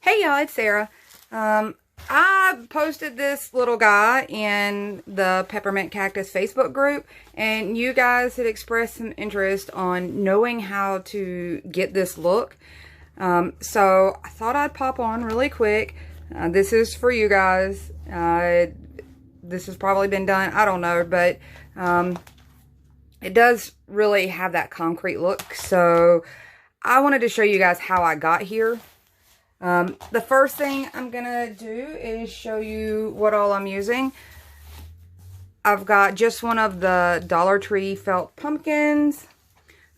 Hey y'all, it's Sarah. I posted this little guy in the Peppermint Cactus Facebook group, and you guys had expressed some interest on knowing how to get this look. So I thought I'd pop on really quick. This is for you guys. This has probably been done, I don't know, but it does really have that concrete look. So I wanted to show you guys how I got here. The first thing I'm gonna do is show you what all I'm using. I've got just one of the Dollar Tree felt pumpkins.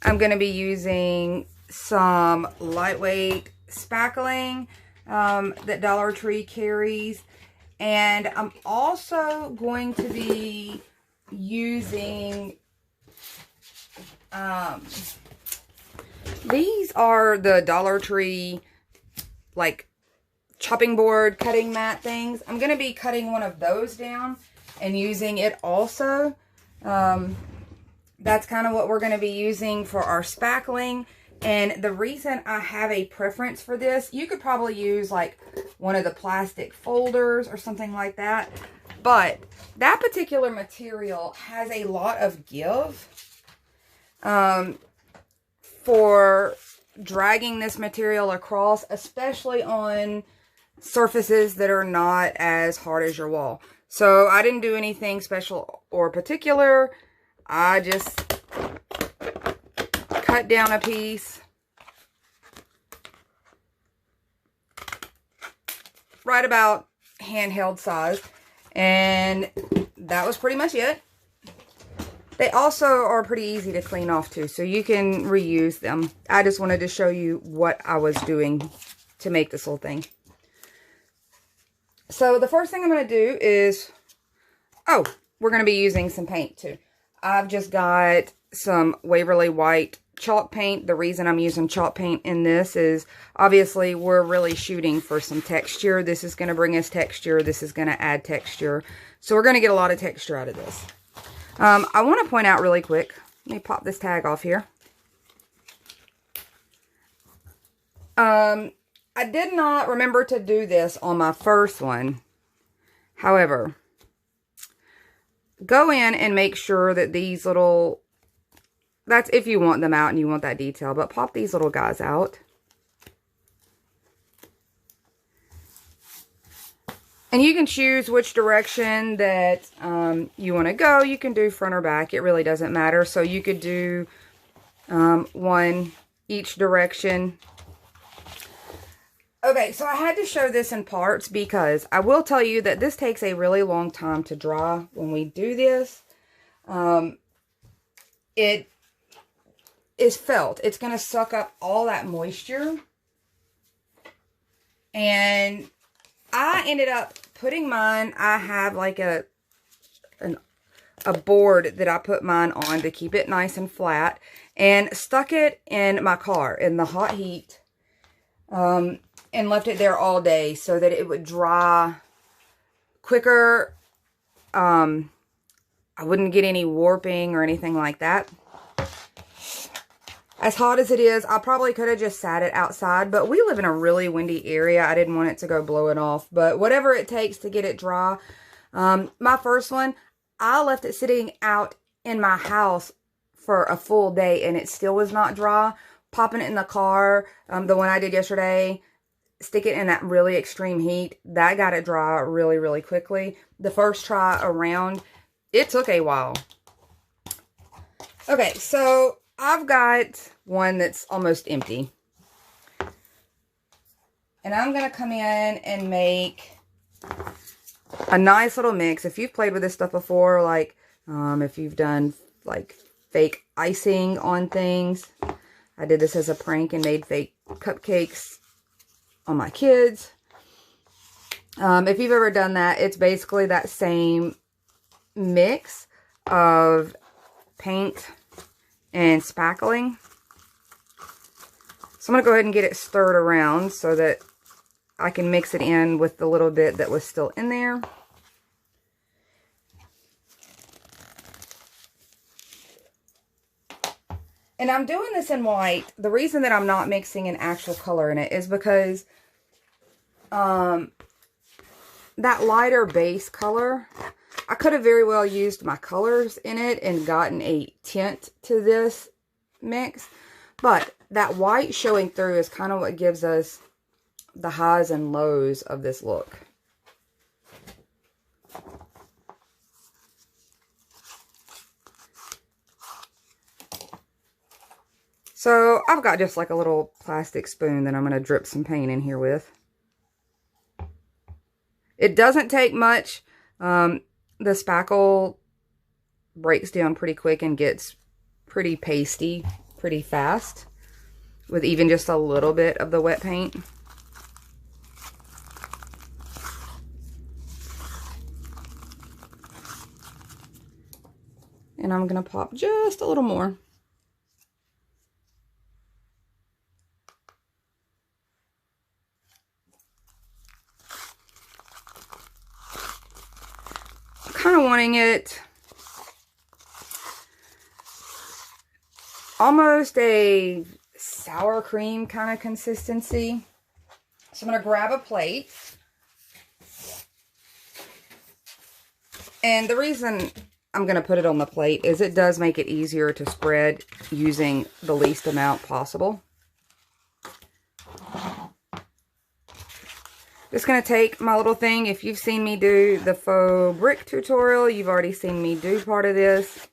I'm gonna be using some lightweight spackling that Dollar Tree carries, and I'm also going to be using these are the Dollar Tree like chopping board cutting mat things. I'm going to be cutting one of those down and using it also. That's kind of what we're going to be using for our spackling. And the reason I have a preference for this, you could probably use like one of the plastic folders or something like that. But that particular material has a lot of give for dragging this material across, especially on surfaces that are not as hard as your wall. So I didn't do anything special or particular. I just cut down a piece right about handheld size, and that was pretty much it. They also are pretty easy to clean off too, so you can reuse them. I just wanted to show you what I was doing to make this little thing. So the first thing I'm going to do is, we're going to be using some paint too. I've just got some Waverly White chalk paint. The reason I'm using chalk paint in this is obviously we're really shooting for some texture. This is going to bring us texture. This is going to add texture. So we're going to get a lot of texture out of this. I want to point out really quick, let me pop this tag off here. I did not remember to do this on my first one. However, go in and make sure that these little, that's if you want them out and you want that detail, but pop these little guys out. And you can choose which direction that you want to go. You can do front or back. It really doesn't matter. So you could do one each direction. Okay, so I had to show this in parts because I will tell you that this takes a really long time to dry when we do this. It is felt. It's going to suck up all that moisture. And I ended up putting mine, I have like a board that I put mine on to keep it nice and flat, and stuck it in my car in the hot heat, and left it there all day so that it would dry quicker. I wouldn't get any warping or anything like that. As hot as it is, I probably could have just sat it outside, but we live in a really windy area. I didn't want it to go blowing off, but whatever it takes to get it dry. My first one, I left it sitting out in my house for a full day, and it still was not dry. Popping it in the car, the one I did yesterday, stick it in that really extreme heat, that got it dry really, really quickly. The first try around, it took a while. Okay, so I've got one that's almost empty. And I'm going to come in and make a nice little mix. If you've played with this stuff before, like if you've done like fake icing on things. I did this as a prank and made fake cupcakes on my kids. If you've ever done that, it's basically that same mix of paint and spackling. So I'm going to go ahead and get it stirred around so that I can mix it in with the little bit that was still in there. And I'm doing this in white. The reason that I'm not mixing an actual color in it is because that lighter base color, I could have very well used my colors in it and gotten a tint to this mix. But that white showing through is kind of what gives us the highs and lows of this look. So I've got just like a little plastic spoon that I'm going to drip some paint in here with. It doesn't take much. The spackle breaks down pretty quick and gets pretty pasty pretty fast with even just a little bit of the wet paint. And I'm going to pop just a little more. Kind of wanting it almost a sour cream kind of consistency. So I'm going to grab a plate. And the reason I'm going to put it on the plate is it does make it easier to spread using the least amount possible. Just going to take my little thing. If you've seen me do the faux brick tutorial, you've already seen me do part of this.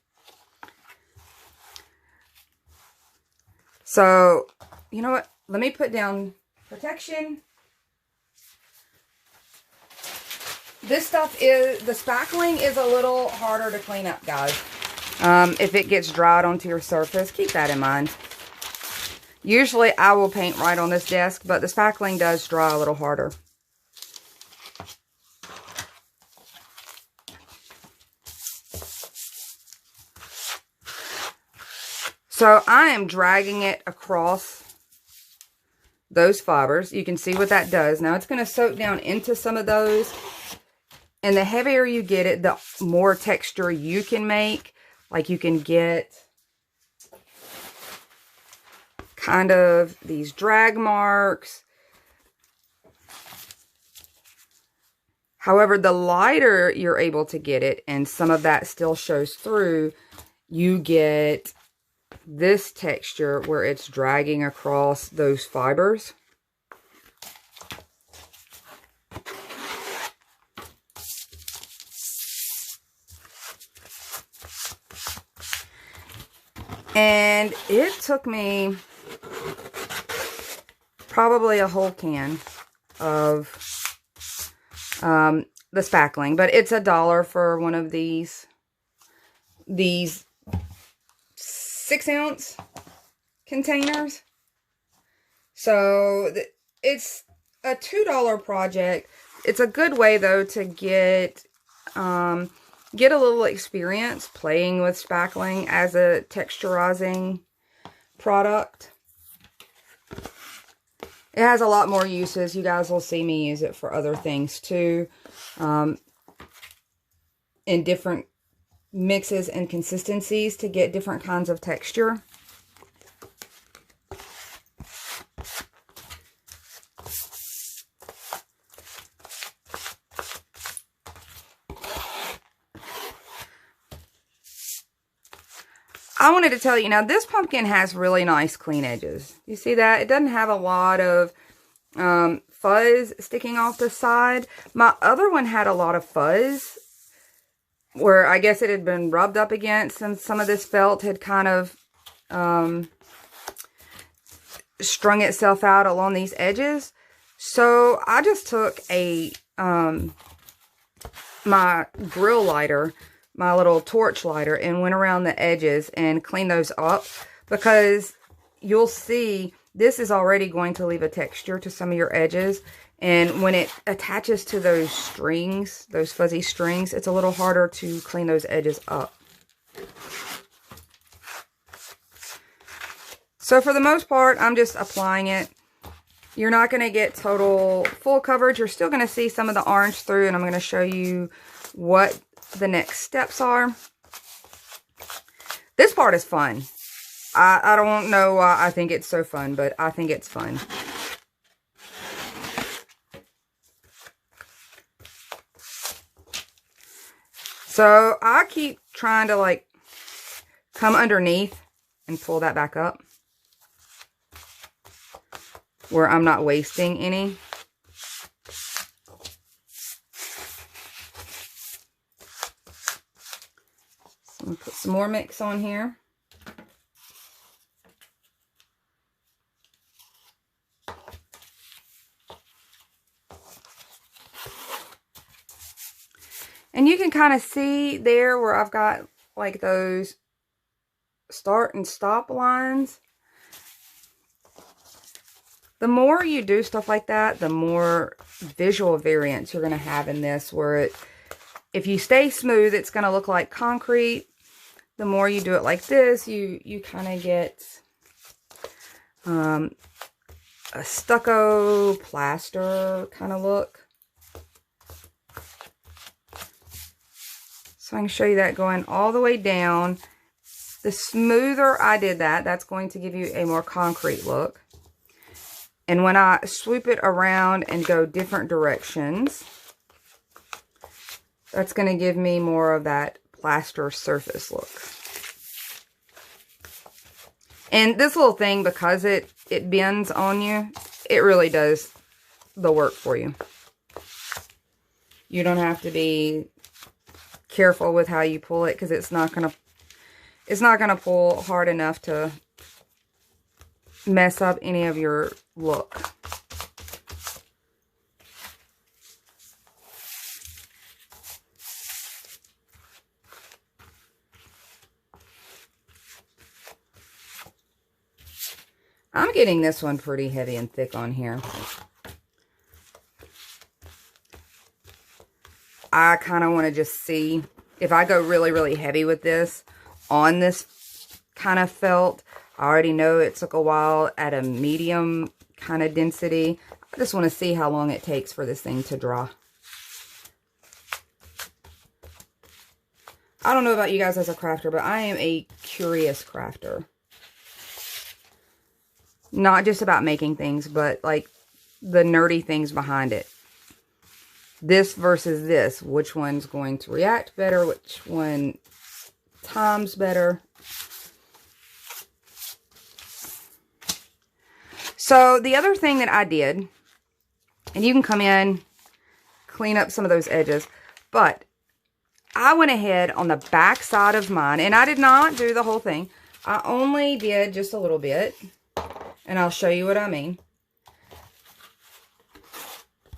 So, you know what? Let me put down protection. This stuff is, the spackling is a little harder to clean up, guys. If it gets dried onto your surface, keep that in mind. Usually I will paint right on this desk, but the spackling does dry a little harder. So I am dragging it across those fibers. You can see what that does. Now it's going to soak down into some of those. And the heavier you get it, the more texture you can make. Like you can get kind of these drag marks. However, the lighter you're able to get it, and some of that still shows through, you get this texture where it's dragging across those fibers. And it took me probably a whole can of the spackling, but it's $1 for one of these 6-ounce containers. So it's a $2 project. It's a good way though to get a little experience playing with spackling as a texturizing product. It has a lot more uses. You guys will see me use it for other things too. In different mixes and consistencies to get different kinds of texture. I wanted to tell you, now this pumpkin has really nice clean edges. You see that? It doesn't have a lot of fuzz sticking off the side. My other one had a lot of fuzz, where I guess it had been rubbed up against, and some of this felt had kind of strung itself out along these edges. So I just took a my grill lighter, my little torch lighter, and went around the edges and cleaned those up, because you'll see this is already going to leave a texture to some of your edges. And when it attaches to those strings, those fuzzy strings, it's a little harder to clean those edges up. So for the most part, I'm just applying it. You're not going to get total full coverage. You're still going to see some of the orange through, and I'm going to show you what the next steps are. This part is fun. I don't know why I think it's so fun, but I think it's fun. So I keep trying to like come underneath and pull that back up where I'm not wasting any. So I'm gonna put some more mix on here. And you can kind of see there where I've got like those start and stop lines. The more you do stuff like that, the more visual variance you're going to have in this, where if you stay smooth, it's going to look like concrete. The more you do it like this, you kind of get a stucco plaster kind of look. So I can show you that going all the way down. The smoother I did that, that's going to give you a more concrete look. And when I swoop it around and go different directions, that's going to give me more of that plaster surface look. And this little thing, because it bends on you, it really does the work for you. You don't have to be careful with how you pull it, because it's not gonna pull hard enough to mess up any of your look. I'm getting this one pretty heavy and thick on here. I kind of want to just see if I go really, really heavy with this on this kind of felt. I already know it took a while at a medium kind of density. I just want to see how long it takes for this thing to dry. I don't know about you guys as a crafter, but I am a curious crafter. Not just about making things, but like the nerdy things behind it. This versus this, which one's going to react better, which one times better. So the other thing that I did, and you can come in, clean up some of those edges, but I went ahead on the back side of mine, and I did not do the whole thing. I only did just a little bit, and I'll show you what I mean.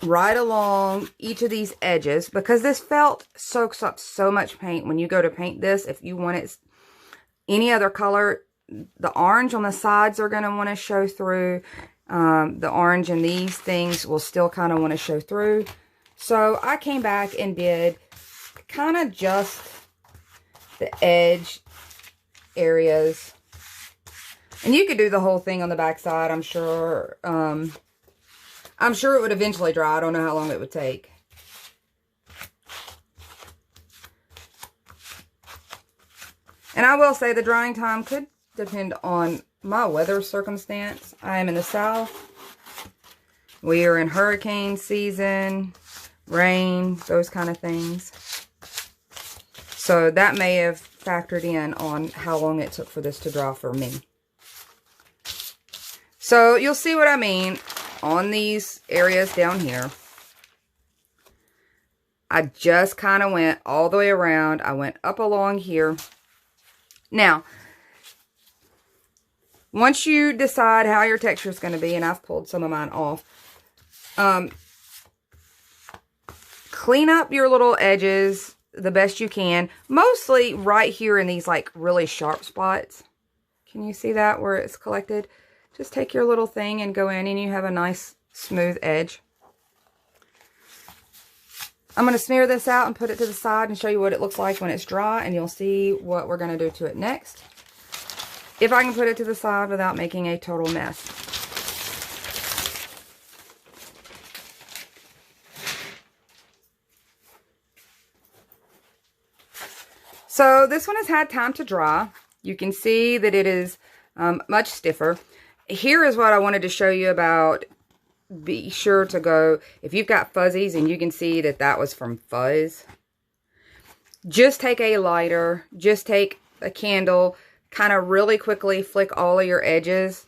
Right along each of these edges, because this felt soaks up so much paint. When you go to paint this, if you want it any other color, the orange on the sides are going to want to show through. The orange in these things will still kind of want to show through. So I came back and did kind of just the edge areas. And you could do the whole thing on the back side, I'm sure. I'm sure it would eventually dry. I don't know how long it would take. And I will say the drying time could depend on my weather circumstance. I am in the South. We are in hurricane season, rain, those kind of things. So that may have factored in on how long it took for this to dry for me. So you'll see what I mean. On these areas down here, I just kind of went all the way around. I went up along here. Now, once you decide how your texture is going to be, and I've pulled some of mine off, clean up your little edges the best you can. Mostly right here in these like really sharp spots. Can you see that where it's collected? Just take your little thing and go in, and you have a nice smooth edge. I'm going to smear this out and put it to the side and show you what it looks like when it's dry, and you'll see what we're going to do to it next. If I can put it to the side without making a total mess. So this one has had time to dry. You can see that it is much stiffer. Here is what I wanted to show you about. Be sure to go, if you've got fuzzies, and you can see that that was from Fuzz. just take a lighter, just take a candle, kind of really quickly flick all of your edges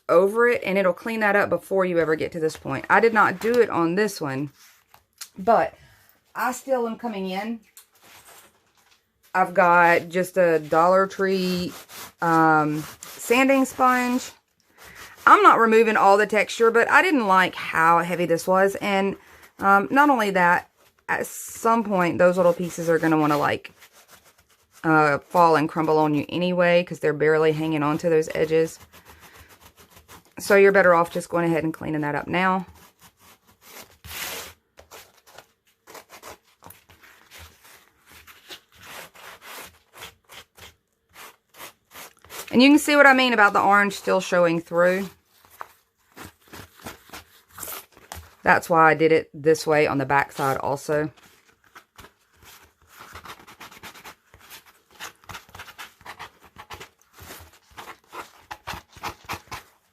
over it, and it'll clean that up before you ever get to this point. I did not do it on this one, but I still am coming in. I've got just a Dollar Tree sanding sponge. I'm not removing all the texture, but I didn't like how heavy this was. And not only that, at some point, those little pieces are going to want to like fall and crumble on you anyway, because they're barely hanging on to those edges. So you're better off just going ahead and cleaning that up now. And you can see what I mean about the orange still showing through. That's why I did it this way on the back side also.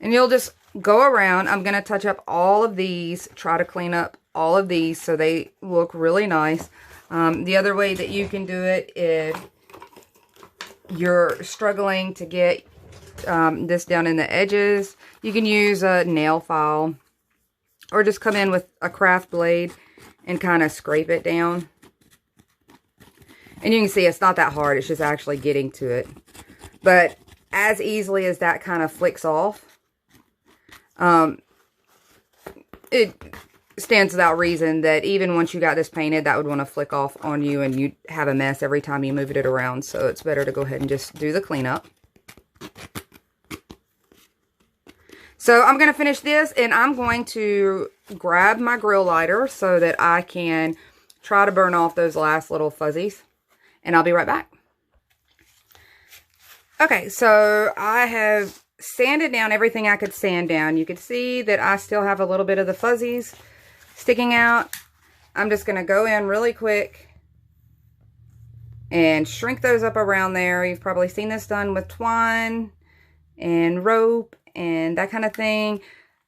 And you'll just go around. I'm going to touch up all of these, try to clean up all of these so they look really nice. The other way that you can do it, if you're struggling to get this down in the edges, you can use a nail file or just come in with a craft blade and kind of scrape it down. And you can see it's not that hard, it's just actually getting to it. But as easily as that kind of flicks off, it stands without reason that even once you got this painted, that would want to flick off on you and you'd have a mess every time you moved it around. So it's better to go ahead and just do the cleanup. So I'm going to finish this, and I'm going to grab my grill lighter so that I can try to burn off those last little fuzzies. And I'll be right back. Okay, so I have sanded down everything I could sand down. You can see that I still have a little bit of the fuzzies sticking out. I'm just going to go in really quick and shrink those up around there. You've probably seen this done with twine and rope and that kind of thing.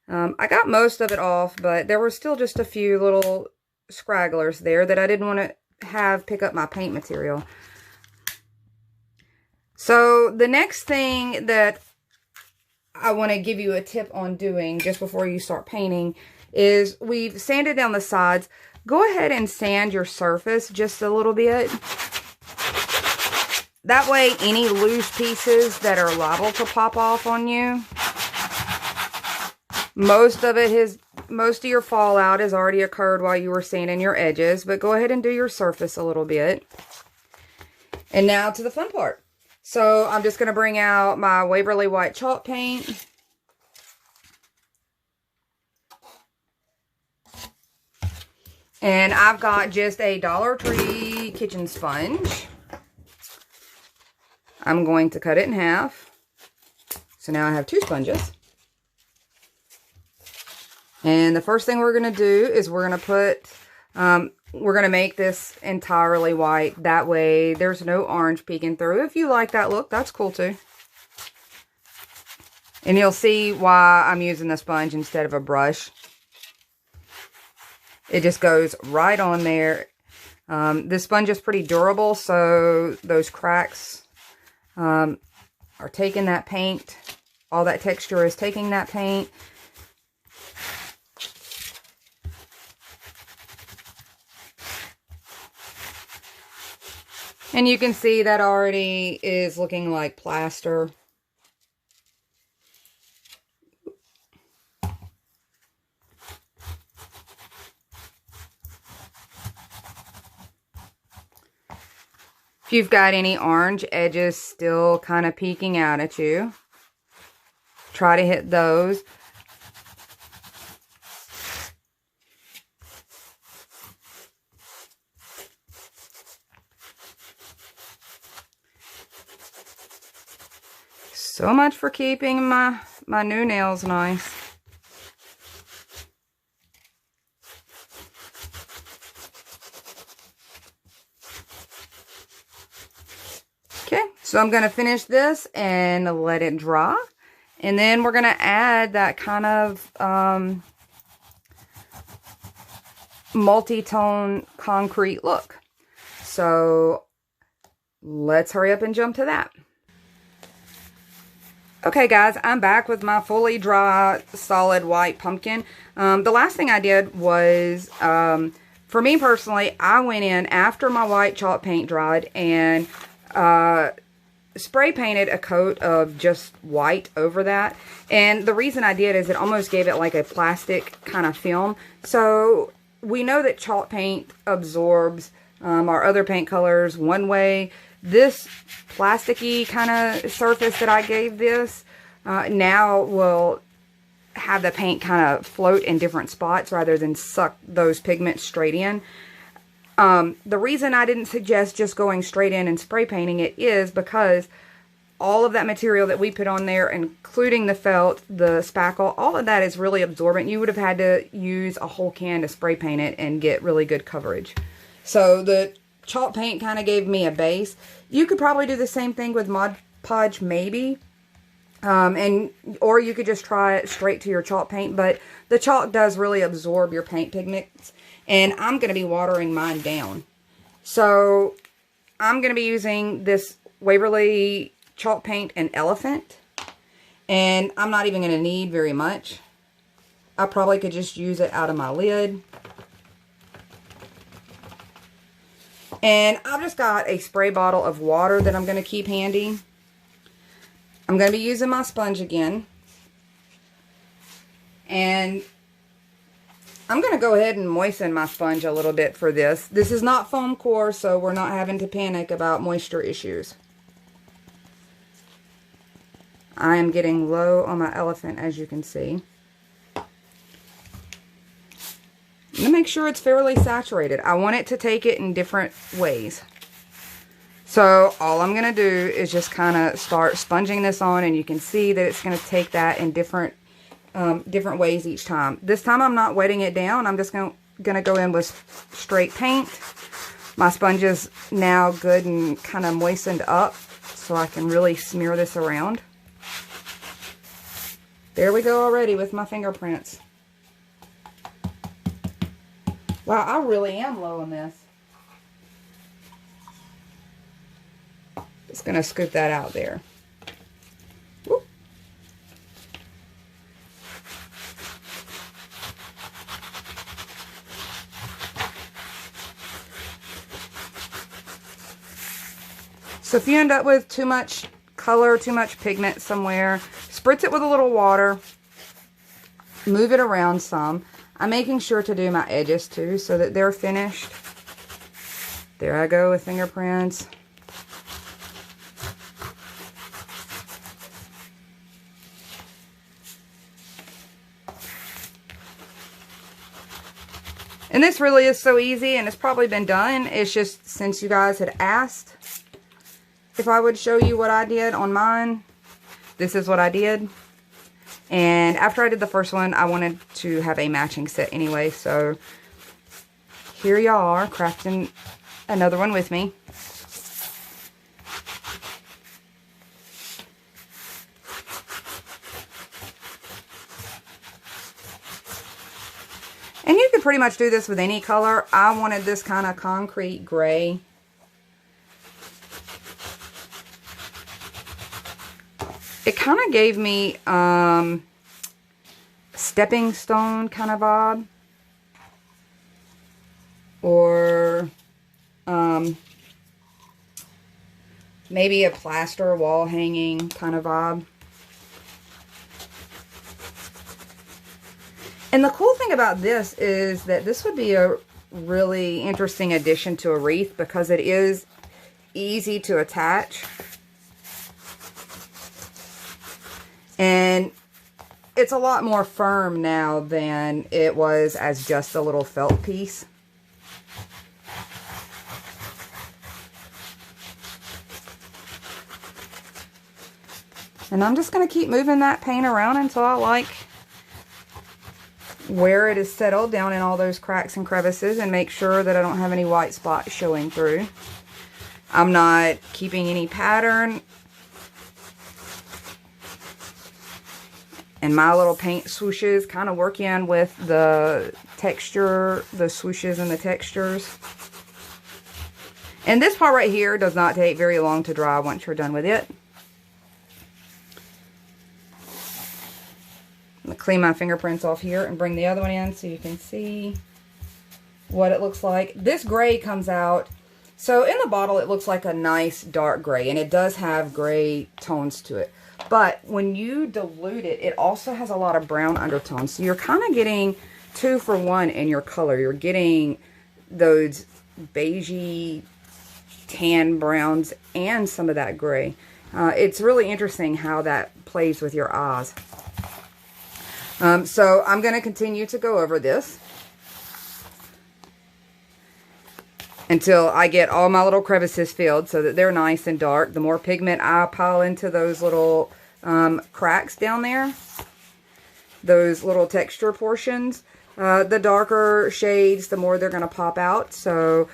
I got most of it off, but there were still just a few little scragglers there that I didn't want to have pick up my paint material. So the next thing that I want to give you a tip on doing just before you start painting is, we've sanded down the sides. Go ahead and sand your surface just a little bit. That way any loose pieces that are liable to pop off on you, most of your fallout has already occurred while you were sanding your edges, but go ahead and do your surface a little bit. And now to the fun part. So I'm just going to bring out my Waverly White chalk paint. And I've got just a Dollar Tree kitchen sponge. I'm going to cut it in half. So now I have two sponges. And the first thing we're going to do is we're going to put, we're going to make this entirely white. That way there's no orange peeking through. If you like that look, that's cool too. And you'll see why I'm using the sponge instead of a brush. It just goes right on there. This sponge is pretty durable, so those cracks are taking that paint. All that texture is taking that paint. And you can see that already is looking like plaster. If you've got any orange edges still kind of peeking out at you, try to hit those. So much for keeping my new nails nice. Okay, so I'm going to finish this and let it dry. And then we're going to add that kind of multi-tone concrete look. So let's hurry up and jump to that. Okay guys, I'm back with my fully dry solid white pumpkin. The last thing I did was, for me personally, I went in after my white chalk paint dried and spray painted a coat of just white over that. And the reason I did is it almost gave it like a plastic kind of film. So we know that chalk paint absorbs our other paint colors one way. This plasticky kind of surface that I gave this now will have the paint kind of float in different spots rather than suck those pigments straight in. The reason I didn't suggest just going straight in and spray painting it is because all of that material that we put on there, including the felt, the spackle, all of that is really absorbent. You would have had to use a whole can to spray paint it and get really good coverage. So the chalk paint kind of gave me a base. You could probably do the same thing with Mod Podge, maybe. Or you could just try it straight to your chalk paint. But the chalk does really absorb your paint pigments. And I'm going to be watering mine down. So I'm going to be using this Waverly chalk paint and Elephant. And I'm not even going to need very much. I probably could just use it out of my lid. And I've just got a spray bottle of water that I'm going to keep handy. I'm going to be using my sponge again. And I'm going to go ahead and moisten my sponge a little bit for this. This is not foam core, so we're not having to panic about moisture issues. I am getting low on my Elephant, as you can see. I'm going to make sure it's fairly saturated. I want it to take it in different ways. So all I'm going to do is just kind of start sponging this on, and you can see that it's going to take that in different ways each time. This time I'm not wetting it down. I'm just going to go in with straight paint. My sponge is now good and kind of moistened up, so I can really smear this around. There we go already with my fingerprints. Wow, I really am low on this. Just going to scoop that out there. Whoop. So if you end up with too much color, too much pigment somewhere, spritz it with a little water. Move it around some. I'm making sure to do my edges too so that they're finished. There I go with fingerprints. And this really is so easy, and it's probably been done. It's just since you guys had asked if I would show you what I did on mine, this is what I did. And after I did the first one, I wanted to have a matching set anyway. So here y'all are crafting another one with me. And you could pretty much do this with any color. I wanted this kind of concrete gray. It kind of gave me stepping stone kind of vibe, or maybe a plaster wall hanging kind of vibe. And the cool thing about this is that this would be a really interesting addition to a wreath because it is easy to attach. And it's a lot more firm now than it was as just a little felt piece. And I'm just going to keep moving that paint around until I like where it is settled down in all those cracks and crevices, and make sure that I don't have any white spots showing through. I'm not keeping any pattern. And my little paint swooshes kind of work in with the texture, the swooshes and the textures. And this part right here does not take very long to dry once you're done with it. I'm going to clean my fingerprints off here and bring the other one in so you can see what it looks like. This gray comes out, so in the bottle it looks like a nice dark gray, and it does have gray tones to it. But when you dilute it, it also has a lot of brown undertones. So you're kind of getting 2 for 1 in your color. You're getting those beigey tan browns and some of that gray. It's really interesting how that plays with your eyes. So I'm going to continue to go over this until I get all my little crevices filled so that they're nice and dark. The more pigment I pile into those little cracks down there, those little texture portions, the darker shades, the more they're going to pop out. So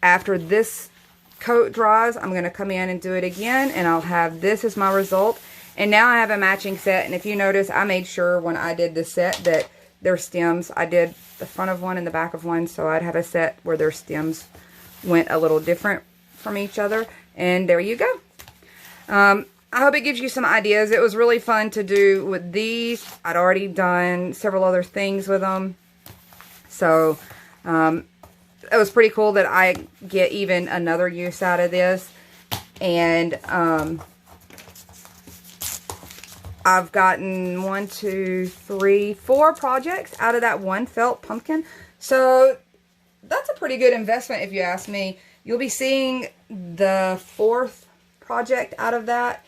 after this coat dries, I'm going to come in and do it again, and I'll have this as my result. And now I have a matching set, and if you notice, I made sure when I did the set that their stems, I did the front of one and the back of one, so I'd have a set where their stems went a little different from each other. And there you go. I hope it gives you some ideas. It was really fun to do with these. I'd already done several other things with them. So, it was pretty cool that I get even another use out of this. And, I've gotten 1, 2, 3, 4 projects out of that one felt pumpkin. So that's a pretty good investment if you ask me. You'll be seeing the 4th project out of that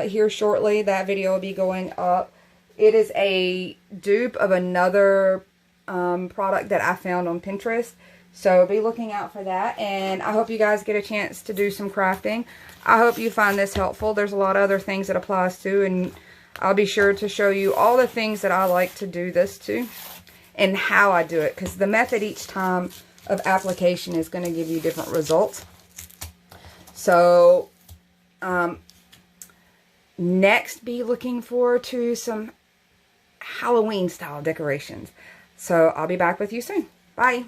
here shortly. That video will be going up. It is a dupe of another product that I found on Pinterest. So be looking out for that. And I hope you guys get a chance to do some crafting. I hope you find this helpful. There's a lot of other things it applies to, and I'll be sure to show you all the things that I like to do this to and how I do it, because the method each time of application is going to give you different results. So next, be looking forward to some Halloween style decorations. So I'll be back with you soon. Bye.